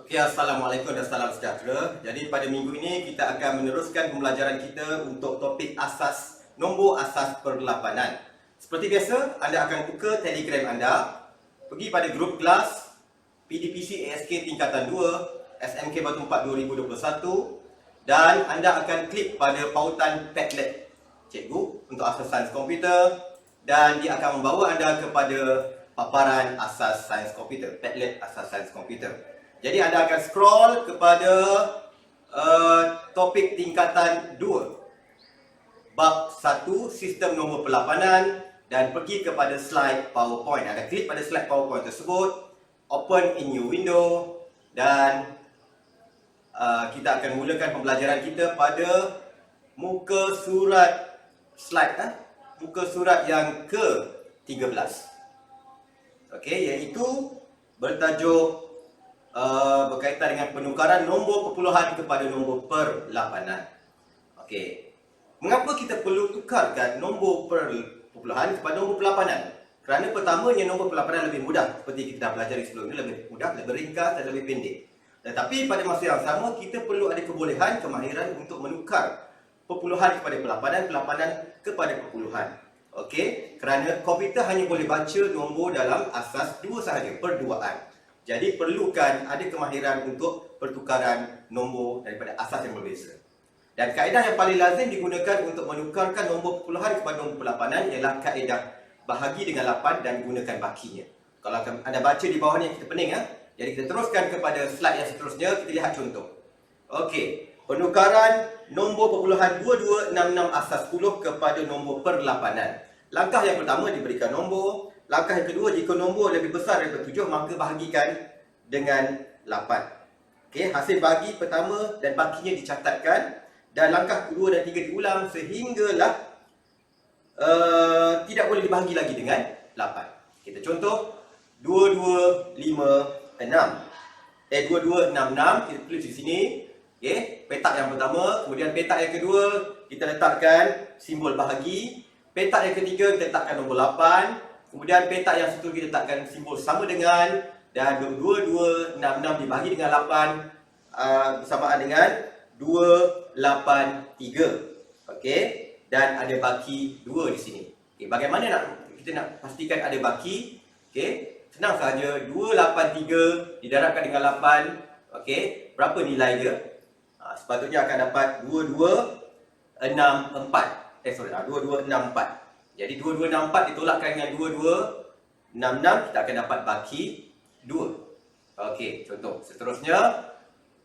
Okey, Assalamualaikum dan salam sejahtera. Jadi pada minggu ini kita akan meneruskan pembelajaran kita untuk topik asas nombor asas perlapanan. Seperti biasa, anda akan buka Telegram anda, pergi pada grup kelas PDPC ASK tingkatan 2 SMK Batu 4 2021 dan anda akan klik pada pautan Padlet cikgu untuk asas sains komputer dan dia akan membawa anda kepada paparan asas sains komputer, Padlet asas sains komputer. Jadi anda akan scroll kepada topik tingkatan 2 bab 1 sistem nombor perlapanan dan pergi kepada slide PowerPoint. Anda klik pada slide PowerPoint tersebut, open in new window dan kita akan mulakan pembelajaran kita pada muka surat slide muka surat yang ke-13. Okey, iaitu bertajuk berkaitan dengan penukaran nombor perpuluhan kepada nombor perlapanan. Okey. Mengapa kita perlu tukarkan nombor perpuluhan kepada nombor perlapanan? Kerana pertamanya nombor perlapanan lebih mudah, seperti kita dah pelajari sebelum ini, lebih mudah, lebih ringkas dan lebih pendek. Tetapi pada masa yang sama kita perlu ada kebolehan, kemahiran untuk menukar perpuluhan kepada perlapanan, perlapanan kepada perpuluhan. Okey, kerana komputer hanya boleh baca nombor dalam asas 2 sahaja, perduaan. Jadi perlukan ada kemahiran untuk pertukaran nombor daripada asas yang berbeza. Dan kaedah yang paling lazim digunakan untuk menukarkan nombor perpuluhan kepada nombor perlapanan ialah kaedah bahagi dengan 8 dan gunakan bakinya. Kalau anda baca di bawah ni kita pening Jadi kita teruskan kepada slide yang seterusnya, kita lihat contoh. Okey, penukaran nombor perpuluhan 2266 asas 10 kepada nombor perlapanan. Langkah yang pertama diberikan nombor. Langkah yang kedua, jika nombor lebih besar daripada 7, maka bahagikan dengan 8. Okey, hasil bahagi pertama dan bakinya dicatatkan. Dan langkah kedua dan tiga diulang sehinggalah tidak boleh dibahagi lagi dengan 8. Kita contoh, 2266. 2266, kita tulis di sini. Okey, petak yang pertama. Kemudian petak yang kedua, kita letakkan simbol bahagi. Petak yang ketiga, kita letakkan nombor 8. Kemudian petak yang seterusnya kita letakkan simbol sama dengan, dan 2266 dibahagi dengan 8 bersamaan dengan 283. Okey, dan ada baki 2 di sini. Okey, bagaimana kita nak pastikan ada baki? Okey, senang sahaja. 283 didarabkan dengan 8. Okey, berapa nilai dia? Sepatutnya akan dapat 2264. 2264. Jadi 2264 ditolakkan dengan 2266, kita akan dapat baki 2. Okey, contoh seterusnya.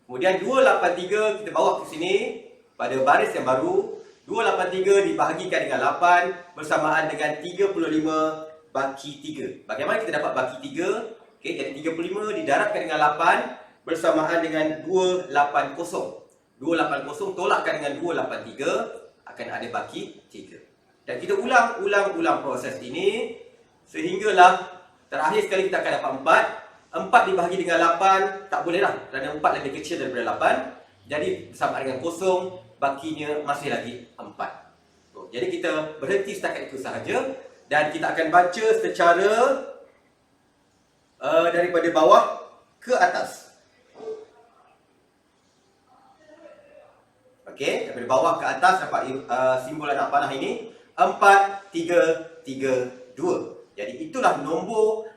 Kemudian 283 kita bawa ke sini pada baris yang baru. 283 dibahagikan dengan 8 bersamaan dengan 35 baki 3. Bagaimana kita dapat baki 3? Okey, jadi 35 didarabkan dengan 8 bersamaan dengan 280. 280 tolakkan dengan 283 akan ada baki 3. Dan kita ulang proses ini sehinggalah terakhir sekali kita akan dapat 4. 4 dibahagi dengan 8 tak boleh dah, kerana 4 lebih kecil daripada 8. Jadi bersama dengan kosong, bakinya masih lagi 4. Jadi kita berhenti setakat itu sahaja dan kita akan baca secara daripada bawah ke atas. Okey, daripada bawah ke atas dapat simbol anak panah ini 4, 3, 3, 2. Jadi itulah nombor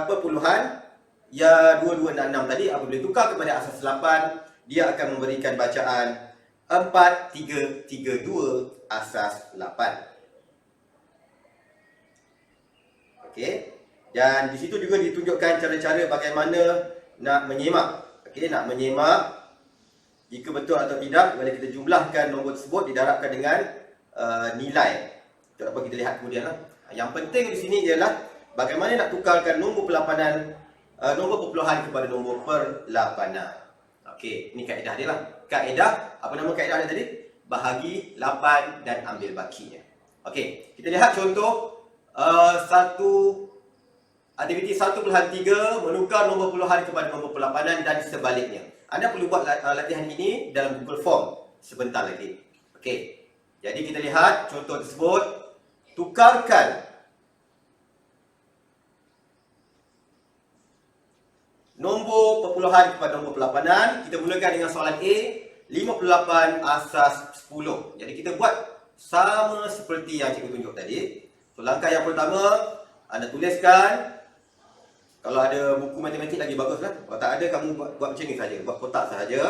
perpuluhan ya 2266 tadi. Apabila tukar kepada asas 8, dia akan memberikan bacaan 4, 3, 3, 2 asas 8. Okey. Dan di situ juga ditunjukkan cara-cara bagaimana nak menyemak. Okey, nak menyemak jika betul atau tidak, bila kita jumlahkan nombor tersebut didarabkan dengan nilai. Itu apa kita lihat kemudian Yang penting di sini ialah bagaimana nak tukarkan nombor perlapanan, nombor perpuluhan kepada nombor perlapanan. Okey, ini kaedah dia lah. Kaedah, apa nama kaedah dia tadi? Bahagi 8 dan ambil bakinya. Okey, kita lihat contoh aktiviti 1.3 menukar nombor perpuluhan kepada nombor perlapanan dan sebaliknya. Anda perlu buat latihan ini dalam Google Form sebentar lagi. Okey. Jadi kita lihat contoh tersebut. Tukarkan nombor perpuluhan kepada nombor pelapanan. Kita mulakan dengan soalan A, 58 asas 10. Jadi kita buat sama seperti yang cikgu tunjuk tadi. So, langkah yang pertama, anda tuliskan. Kalau ada buku matematik lagi baguslah. Kalau tak ada, kamu buat macam ni saja. Buat kotak sahaja.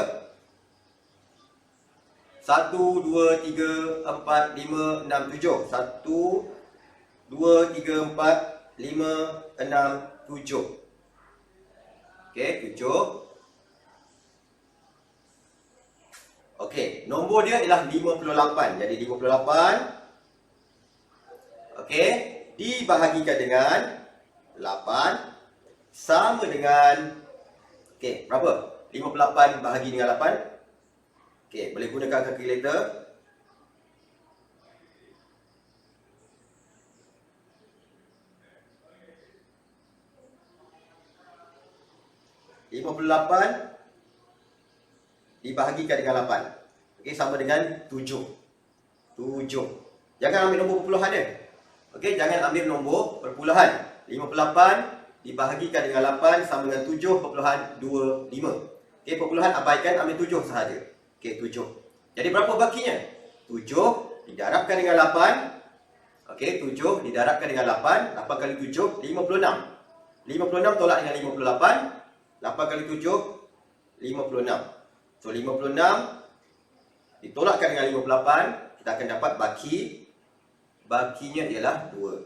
1, 2, 3, 4, 5, 6, 7. 1, 2, 3, 4, 5, 6, 7. Okey, 7. Okey, nombor dia ialah 58. Jadi 58. Okey, dibahagikan dengan 8 sama dengan, okey, berapa? 58 bahagi dengan 8. Okey, boleh gunakan kalkulator. dibahagikan dengan 8. Okey, sama dengan 7. 7. Jangan ambil nombor perpuluhan dia. Okey, jangan ambil nombor perpuluhan. 58 dibahagikan dengan 8 sama dengan 7.25. Okey, perpuluhan abaikan, ambil 7 sahaja. Okey, 7. Jadi berapa bakinya? 7 didarabkan dengan 8. Okey, 7 didarabkan dengan 8. 8 kali 7, 56. 56 tolak dengan 58. 8 kali 7, 56. So, 56 ditolakkan dengan 58. Kita akan dapat baki. Bakinya ialah 2.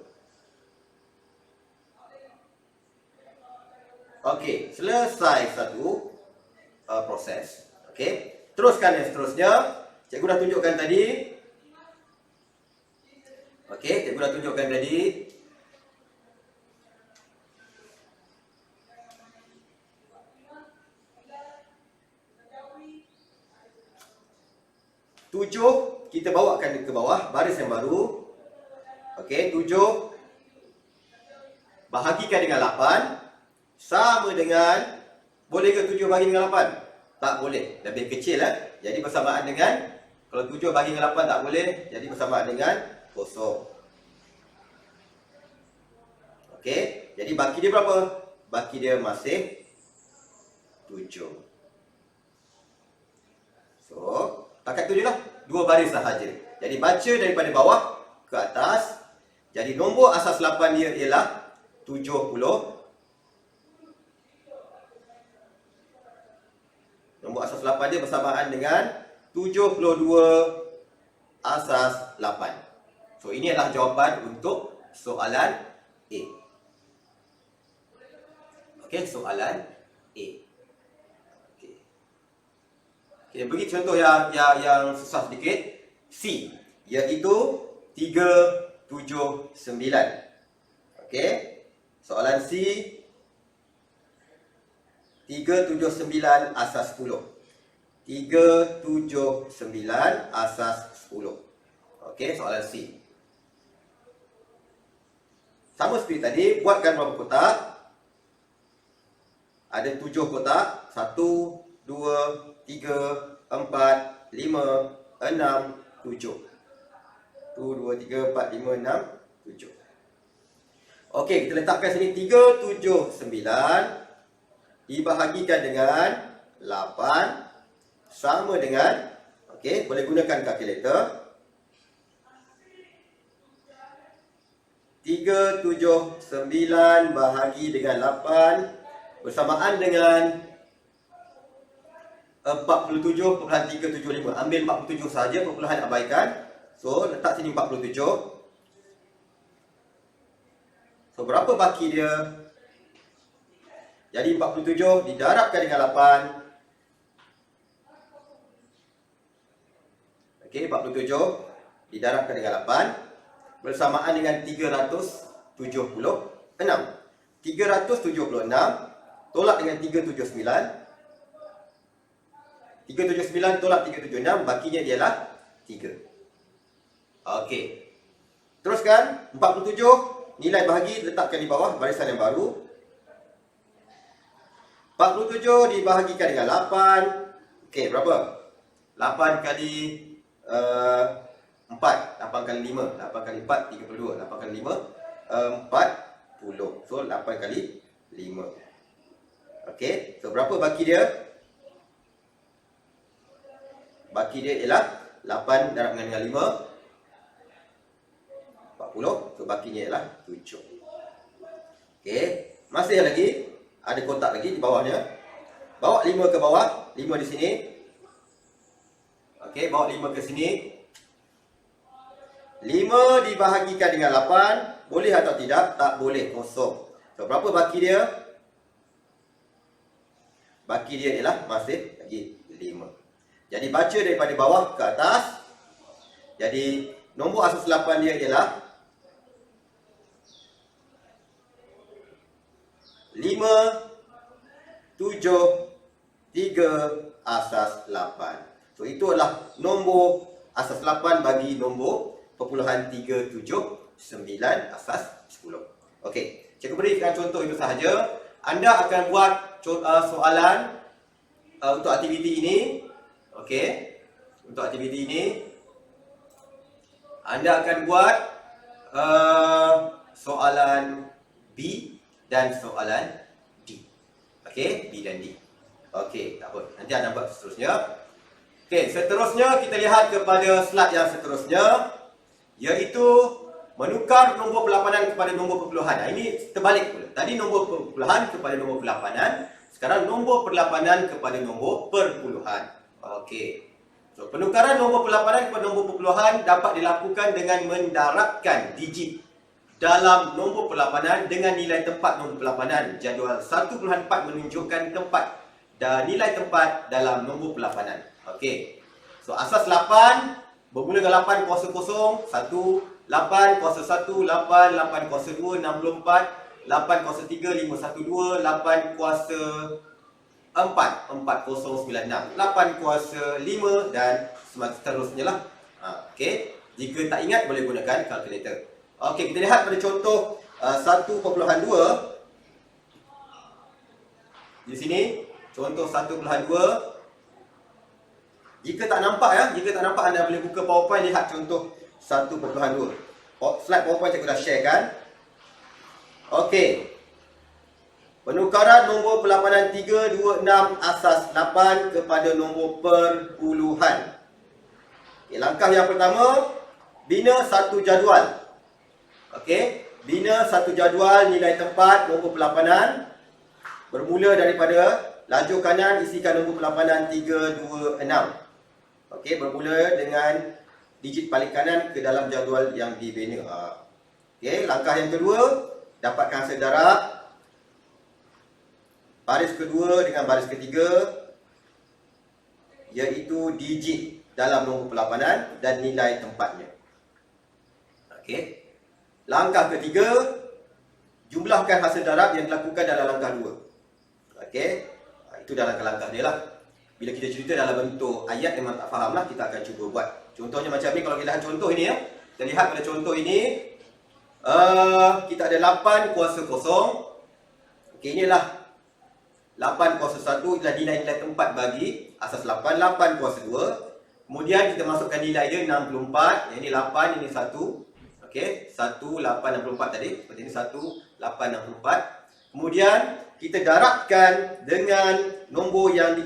Okey, selesai satu proses. Okey, teruskan yang seterusnya. Cikgu dah tunjukkan tadi. Okey, cikgu dah tunjukkan tadi. Tujuh, kita bawakan ke bawah, baris yang baru. Okey, 7 bahagikan dengan 8 sama dengan, boleh ke 7 bahagi dengan 8? Tak boleh, lebih kecil lah. Jadi bersamaan dengan, kalau 7 bahagi dengan 8 tak boleh, jadi bersamaan dengan 0. Okey, jadi baki dia berapa? Baki dia masih 7. So, takat 7 lah. 2 baris sahaja. Jadi baca daripada bawah ke atas. Jadi nombor asas 8 dia ialah 70. Nombor asas 8 dia bersamaan dengan 72 asas 8. So, ini adalah jawapan untuk soalan A. Okey, soalan A. Kita beri contoh yang susah sedikit. C, iaitu 379. Okey. Soalan C, 379 asas 10. 379 asas 10. Okey, soalan C. Sama seperti tadi, buatkan berapa kotak? Ada 7 kotak. 1, 2, 3, 4, 5, 6, 7. 1, 2, 3, 4, 5, 6, 7. Okey, kita letakkan sini 379 dibahagikan dengan 8 sama dengan, okey, boleh gunakan kalkulator. 379 bahagi dengan 8 bersamaan dengan 47.375. Ambil 47 saja, perpuluhan abaikan. So, letak sini 47. So, berapa baki dia? Jadi 47 didarabkan dengan 8. Okey, 47 didarabkan dengan 8 bersamaan dengan 376. 376 tolak dengan 379. 379 tolak 376, bakinya ialah 3. Okey. Teruskan, 47, nilai bahagi letakkan di bawah barisan yang baru. 47 dibahagikan dengan 8. Okey, berapa? 8 kali 4. 8 kali 5. 8 kali 4, 32. 8 kali 5, 40. So, 8 kali 5. Okey, so berapa baki dia? Baki dia ialah 8 darab dengan 5, 40. So bakinya ialah 7. Okey, masih lagi ada kotak lagi di bawahnya. Bawa 5 ke bawah, 5 di sini. Okey, bawa 5 ke sini. 5 dibahagikan dengan 8, boleh atau tidak? Tak boleh, kosong. So berapa baki dia? Baki dia ialah masih lagi 5. Jadi baca daripada bawah ke atas. Jadi nombor asas 8 dia ialah 5, 7, 3 asas 8. So itu adalah nombor asas 8 bagi nombor perpuluhan 379 asas 10. Okey, cikgu berikan contoh itu sahaja. Anda akan buat soalan untuk aktiviti ini. Okey, untuk aktiviti ini anda akan buat soalan B dan soalan D. Okey, B dan D. Okey, tak apa. Nanti anda buat seterusnya. Okey, seterusnya kita lihat kepada slide yang seterusnya, iaitu menukar nombor perlapanan kepada nombor perpuluhan. Ini terbalik pula. Tadi nombor perpuluhan kepada nombor perlapanan, sekarang nombor perlapanan kepada nombor perpuluhan. Okey. So, penukaran nombor perlapanan kepada nombor perpuluhan dapat dilakukan dengan mendarabkan digit dalam nombor perlapanan dengan nilai tempat nombor perlapanan. Jadual 1.4 menunjukkan tempat dan nilai tempat dalam nombor perlapanan. Okey. So, asas 8 bermula dengan 8 kuasa 0, 1, 8 kuasa 1, 8, 8 kuasa 2, 64, 8 kuasa 3, 512, 8 kuasa 4, 4096, 8 kuasa 5 dan seterusnya lah. Okey, jika tak ingat boleh gunakan kalkulator. Okey, kita lihat pada contoh 1.2. Di sini contoh 1.2. Jika tak nampak anda boleh buka PowerPoint, lihat contoh 1.2. Slide PowerPoint cikgu dah share kan. Okey. Penukaran nombor perlapanan 326 asas 8 kepada nombor perpuluhan. Okay, langkah yang pertama, bina satu jadual. Okey, bina satu jadual nilai tempat nombor perlapanan. Bermula daripada lajur kanan, isikan nombor perlapanan 326. Okey, bermula dengan digit paling kanan ke dalam jadual yang dibina. Okey, langkah yang kedua, dapatkan hasil darab. Baris kedua dengan baris ketiga, iaitu digit dalam nombor perlapanan dan nilai tempatnya. Okey. Langkah ketiga, jumlahkan hasil darab yang dilakukan dalam langkah 2. Okey. Itu dalam langkah dia lah. Bila kita cerita dalam bentuk ayat memang tak faham lah, kita akan cuba buat. Contohnya macam ni, kalau kita lihat contoh ini ya. Kita lihat pada contoh ini, kita ada 8 kuasa 0. Okey, inilah 8 kuasa 1 adalah nilai-nilai tempat bagi asas 8. 8 kuasa 2. Kemudian kita masukkan nilai dia 64. Yang ini 8, ini 1. Okey, 1, 8, 64 tadi. Seperti ini 1, 8, 64. Kemudian kita darabkan dengan nombor yang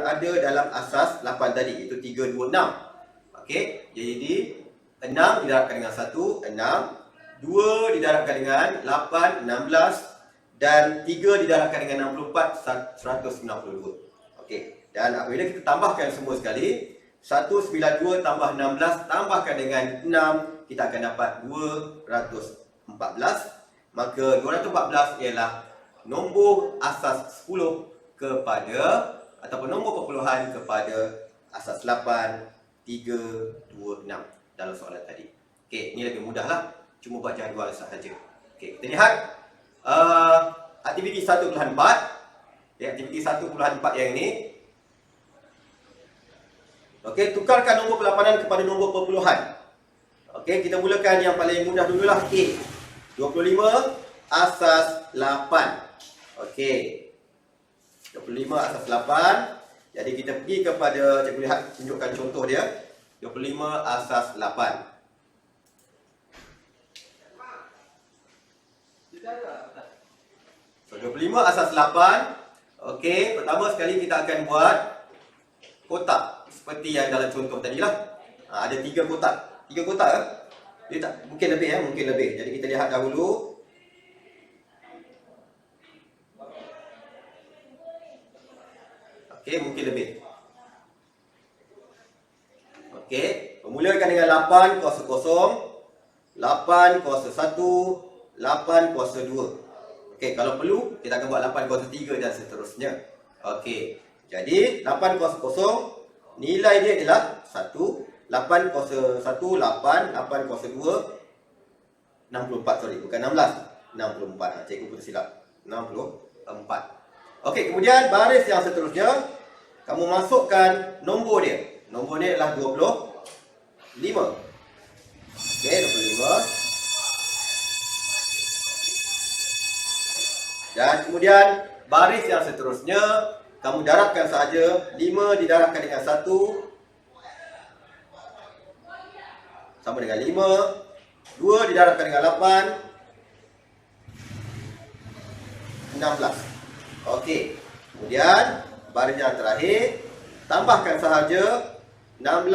ada dalam asas 8 tadi, iaitu 326. Okey, jadi 6 didarabkan dengan 1, 6. 2 didarabkan dengan 8, 16. Dan 3 didarabkan dengan 64, 192. Okey, dan apabila kita tambahkan semua sekali, 192 tambah 16 tambahkan dengan 6, kita akan dapat 214. Maka 214 ialah nombor asas 10 kepada, ataupun nombor perpuluhan kepada asas 8, 3, 2, 6 dalam soalan tadi. Okey, ini lebih mudah lah. Cuma buat jadual sahaja. Okey, kita lihat aktiviti 1.4. Aktiviti 1.4 yang ini. Okey, tukarkan nombor perlapanan kepada nombor perpuluhan. Okey, kita mulakan yang paling mudah dululah. A. 25 asas 8. Okey. 25 asas 8. Jadi kita pergi kepada, cikgu lihat, tunjukkan contoh dia. 25 asas 8. So 25 25 asas 8. Okey, pertama sekali kita akan buat kotak seperti yang dalam contoh tadilah. Ada 3 kotak. 3 kotak ke? Dia tak, mungkin lebih mungkin lebih. Jadi kita lihat dahulu. Okey, mungkin lebih. Okey, memulakan dengan 8 kuasa 0, 8 kuasa 1, 8 kuasa 2. Okey, kalau perlu kita akan buat 8 kuasa 3 dan seterusnya. Okey, jadi 8 kuasa 0 nilai dia adalah 1. 8 kuasa 1 8, 8 kuasa 2 64, sorry, bukan 16, 64. Cikgu pun silap. 64. Okey, kemudian baris yang seterusnya kamu masukkan nombor dia. Nombor dia adalah 25. Okey, 25. Dan kemudian baris yang seterusnya kamu darabkan sahaja. 5 didarabkan dengan 1 sama dengan 5. 2 didarabkan dengan 8 16. Okey. Kemudian baris yang terakhir tambahkan sahaja. 16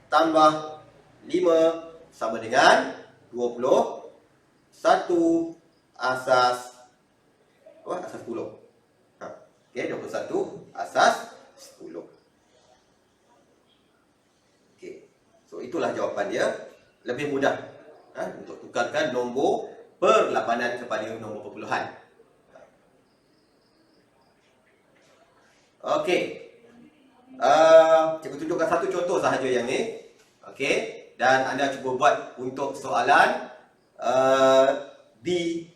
tambah 5 sama dengan 21 asas asas 10. Okey, 21 asas 10. Okey. So itulah jawapan dia. Lebih mudah untuk tukarkan nombor perlapanan kepada nombor perpuluhan. Okey. Cikgu tunjukkan satu contoh sahaja yang ni. Okey. Dan anda cuba buat untuk soalan B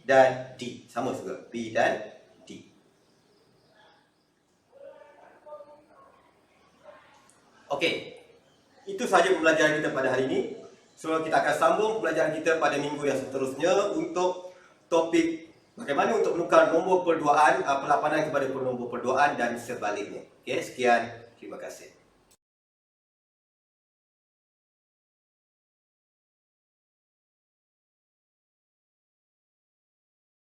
dan D. Sama juga. B dan D. Okey. Itu sahaja pembelajaran kita pada hari ini. So, kita akan sambung pembelajaran kita pada minggu yang seterusnya untuk topik bagaimana untuk menukar nombor perduaan, perlapanan kepada nombor perduaan dan sebaliknya. Okey, sekian. Terima kasih.